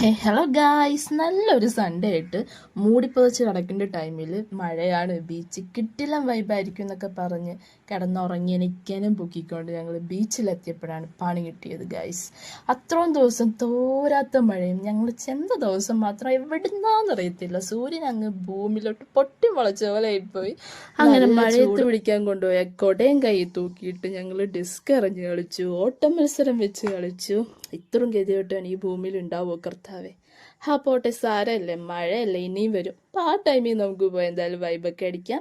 Hello guys, നല്ലൊരു Sunday ആയിട്ട് മൂടിപ്പുതച്ച് കിടക്കേണ്ട ടൈമിൽ മഴയാണ്, ബീച്ച് കിട്ടില്ലം വൈബായിരിക്കും എന്നൊക്കെ പറഞ്ഞ് കിടന്നുറങ്ങി എനിക്കാനും പൊക്കിക്കൊണ്ട് ഞങ്ങൾ ബീച്ചിലെത്തിയപ്പോഴാണ് പണി കിട്ടിയത് ഗായ്സ്. അത്രയും ദിവസം തോരാത്ത മഴയും ഞങ്ങൾ ചെന്ന ദിവസം മാത്രം എവിടുന്നാന്നറിയത്തില്ല സൂര്യൻ അങ്ങ് ഭൂമിയിലോട്ട് പൊട്ടി മുളച്ച പോലെ ആയിപ്പോയി. അങ്ങനെ മഴയത്ത് പിടിക്കാൻ കൊണ്ടുപോയ കൊടയും കൈ തൂക്കിയിട്ട് ഞങ്ങൾ ഡിസ്ക് എറിഞ്ഞ് കളിച്ചു, ഓട്ട മത്സരം വെച്ച് കളിച്ചു. ഇത്രയും ഗതികെട്ടാണ് ഈ ഭൂമിയിൽ ഉണ്ടാവുമോ കർത്താവേ. പോട്ടെ, സാരമല്ലേ, മഴയല്ലേ, ഇനിയും വരും. അപ്പോൾ ആ ടൈമിൽ നമുക്ക് പോയി എന്തായാലും വൈബൊക്കെ അടിക്കാം.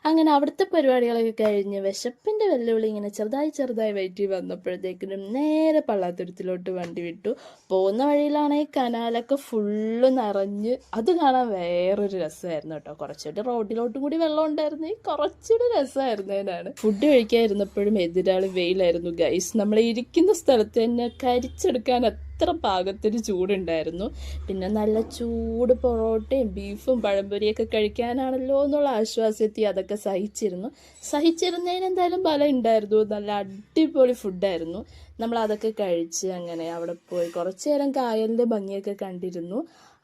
അങ്ങനെ അവിടുത്തെ പരിപാടികളൊക്കെ കഴിഞ്ഞ് വിശപ്പിൻ്റെ വെല്ലുവിളി ഇങ്ങനെ ചെറുതായി വയറ്റി വന്നപ്പോഴത്തേക്കിനും നേരെ പള്ളാത്തുരുത്തിലോട്ട് വണ്ടി വിട്ടു. പോകുന്ന വഴിയിലാണെങ്കിൽ കനാലൊക്കെ ഫുള്ള് നിറഞ്ഞ് അത് കാണാൻ വേറൊരു രസമായിരുന്നു കേട്ടോ. കുറച്ചുകൂടി റോഡിലോട്ടും കൂടി വെള്ളം ഉണ്ടായിരുന്നു, കുറച്ചുകൂടി രസമായിരുന്നതിനാണ്. ഫുഡ് കഴിക്കാതിരുന്നപ്പോഴും എതിരാളി വെയിലായിരുന്നു ഗൈസ്. നമ്മൾ ഇരിക്കുന്ന സ്ഥലത്ത് തന്നെ കരിച്ചെടുക്കാൻ അത്ര പാകത്തിന് ചൂടുണ്ടായിരുന്നു. പിന്നെ നല്ല ചൂട് പൊറോട്ടയും ബീഫും പഴംപൊരിയൊക്കെ കഴിക്കാനാണല്ലോ എന്നുള്ള ആശ്വാസത്തിൽ അതൊക്കെ സഹിച്ചിരുന്നതിന് എന്തായാലും ബലം ഉണ്ടായിരുന്നു. നല്ല അടിപൊളി ഫുഡായിരുന്നു. നമ്മൾ അതൊക്കെ കഴിച്ച് അങ്ങനെ അവിടെ പോയി കുറച്ച് നേരം കായലിൻ്റെ ഭംഗിയൊക്കെ കണ്ടിരുന്നു.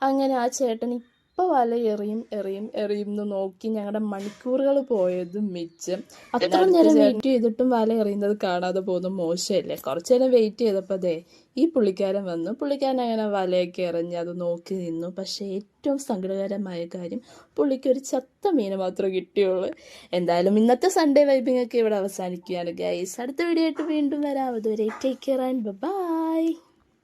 അങ്ങനെ ആ ചേട്ടൻ ഇപ്പോൾ വല എറിയും എന്ന് നോക്കി ഞങ്ങളുടെ മണിക്കൂറുകൾ പോയതും മിച്ചം. അത്ര നേരം വെയിറ്റ് ചെയ്തിട്ടും വല എറിയുന്നത് കാണാതെ പോകുന്ന മോശമല്ലേ. കുറച്ച് നേരം വെയിറ്റ് ചെയ്തപ്പോൾ ഈ പുള്ളിക്കാരൻ വന്നു. പുള്ളിക്കാരൻ അങ്ങനെ വലയൊക്കെ എറിഞ്ഞ് അത് നോക്കി നിന്നു. പക്ഷേ ഏറ്റവും സങ്കടകരമായ കാര്യം, പുള്ളിക്ക് ഒരു ചത്ത മീന് മാത്രമേ കിട്ടിയുള്ളൂ. എന്തായാലും ഇന്നത്തെ സൺഡേ വൈബിംഗ് ഒക്കെ ഇവിടെ അവസാനിക്കുകയാണ് ഗൈസ്. അടുത്ത വീഡിയോ ആയിട്ട് വീണ്ടും വരാം. അതുവരെ ടേക്ക് കെയർ ആൻഡ് ബൈ.